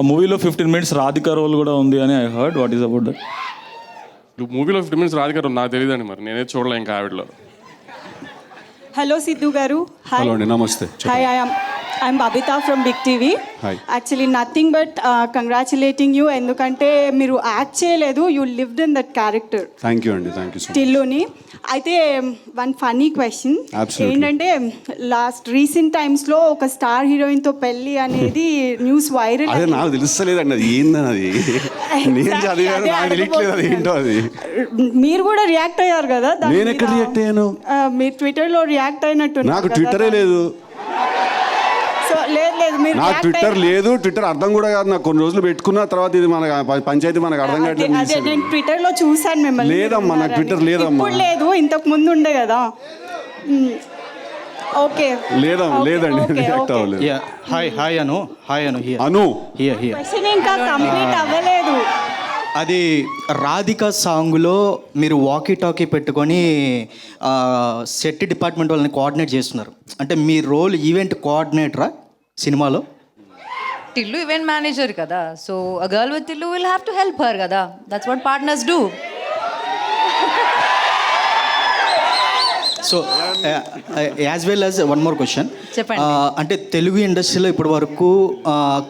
మూవీలో 15 minutes Radhika role కూడా ఉంది అని I heard. What is about that? మూవీలో 15 minutes రాధిక రోల్ నాకు తెలియదండి, మరి నేనే చూడలే ఇంకా ఆవిడలో. హలో సిద్ధు గారు. హాయ్. హలో అండి, నమస్తే. Hi, I'm Babita from Big TV. Actually nothing but congratulating you, ఎందుకంటే మీరు యాక్ట్ చేయలేదు, you lived in that character. Thank you అండి, థ్యాంక్ యూ సో మచ్. టిల్లుని. అయితే వన్ ఫనీ క్వశ్చన్ ఏంటంటే, రీసెంట్ టైమ్స్లో ఒక స్టార్ హీరోయిన్తో పెళ్ళి అనేది న్యూస్ వైరల్. అదే నాకు తెలుస్తలేదండి అది ఏందని, అది నేను చదివాను, నాకు తెలియట్లేదు అది ఏంటో. అది మీరు కూడా రియాక్ట్ అయ్యారు కదా. నేను ఎక్కడ రియాక్ట్ అయ్యాను? మీరు ట్విట్టర్లో రియాక్ట్ అయినట్టు. నాకు ట్విట్టరే లేదు. నాకు ట్విట్టర్ లేదు, ట్విట్టర్ అర్థం కూడా కాదు నాకు. కొన్ని రోజులు పెట్టుకున్న తర్వాత ఇది మన పంచాయతీ మనకు అర్థం కావట్లేదు. నేను ట్విట్టర్ లో చూసాను మిమ్మల్ని. లేదమ్మా, నాకు ట్విట్టర్ లేదమ్మా. ఇప్పుడు లేదు, ఇంతకు ముందు ఉండే కదా. ఓకే, లేదమ్మా, లేదండి, రియాక్ట్ అవ్వలేదు. హాయ్ అను. అను క్వశ్చన్ ఇంకా కంప్లీట్ అవ్వలేదు. అది రాధిక సాంగ్లో మీరు వాకీ టాకీ పెట్టుకొని సెట్ డిపార్ట్మెంట్ వాళ్ళని కోఆర్డినేట్ చేస్తున్నారు. అంటే మీ రోల్ ఈవెంట్ కోఆర్డినేటరా సినిమాలో? టిల్లు ఈవెంట్ మేనేజర్ కదా, so a girl with Tillu will have to help her కదా. That's what partners do. So as well as one more question. చెప్పండి. అంటే తెలుగు ఇండస్ట్రీలో ఇప్పటి వరకు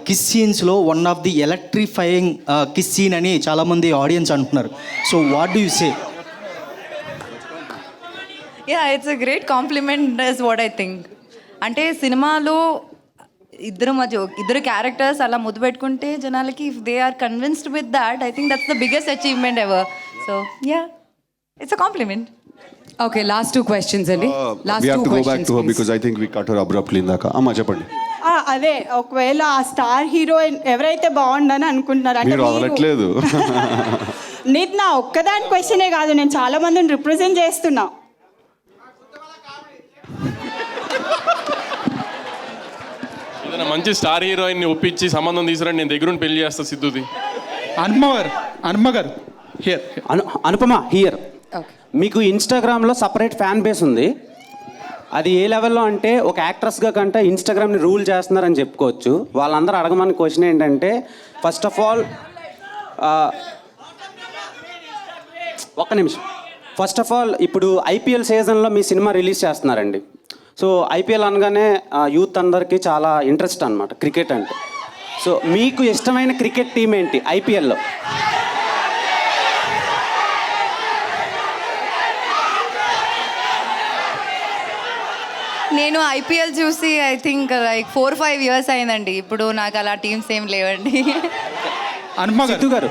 కిస్ సీన్స్లో one of the electrifying kiss scene అని చాలామంది ఆడియన్స్ అంటున్నారు. So what do you say? Yeah, it's a great compliment is what I think. అంటే సినిమాలో ఇద్దరు క్యారెక్టర్స్ అలా ముద్దు పెట్టుకుంటే జనాలకి, if they are convinced with that, I think that's the biggest achievement ever. So yeah, it's a compliment. Okay, last 2 questions అండి. we have to go back to her because I think we cut her abruptly ఇందాక. అమ్మా చెప్పండి. అదే, ఒకవేళ ఆ star heroine ఎవరైతే బాగుండని అనుకుంటున్నారు అంటే మీరు వదలట్లేదు. నీది నా ఒక్కదాని క్వశ్చనే కాదు, నేను చాలా మందిని రిప్రజెంట్ చేస్తున్నా. ఏదైనా మంచి స్టార్ హీరోయిన్ ని ఒప్పించి సంబంధం తీసుకురండి, నేను దగ్గరుండి పెళ్లి చేస్తా సిద్ధుది. అనుపమ గారు హియర్. అనుపమ హియర్. మీకు ఇన్స్టాగ్రామ్లో సపరేట్ ఫ్యాన్ బేస్ ఉంది. అది ఏ లెవెల్లో అంటే, ఒక యాక్ట్రెస్గా కంటే ఇన్స్టాగ్రామ్ని రూల్ చేస్తున్నారని చెప్పుకోవచ్చు. వాళ్ళందరూ అడగమని క్వశ్చన్ ఏంటంటే, ఫస్ట్ ఆఫ్ ఆల్ ఒక్క నిమిషం. ఫస్ట్ ఆఫ్ ఆల్ ఇప్పుడు ఐపీఎల్ సీజన్లో మీ సినిమా రిలీజ్ చేస్తున్నారండి. సో ఐపీఎల్ అనగానే యూత్ అందరికీ చాలా ఇంట్రెస్ట్ అనమాట క్రికెట్ అంటే. సో మీకు ఇష్టమైన క్రికెట్ టీం ఏంటి ఐపీఎల్లో? నేను ఐపీఎల్ చూసి ఐ థింక్ లైక్ 4-5 years అయిందండి. ఇప్పుడు నాకు అలా టీమ్స్ ఏం లేవండి. సిద్ధు గారు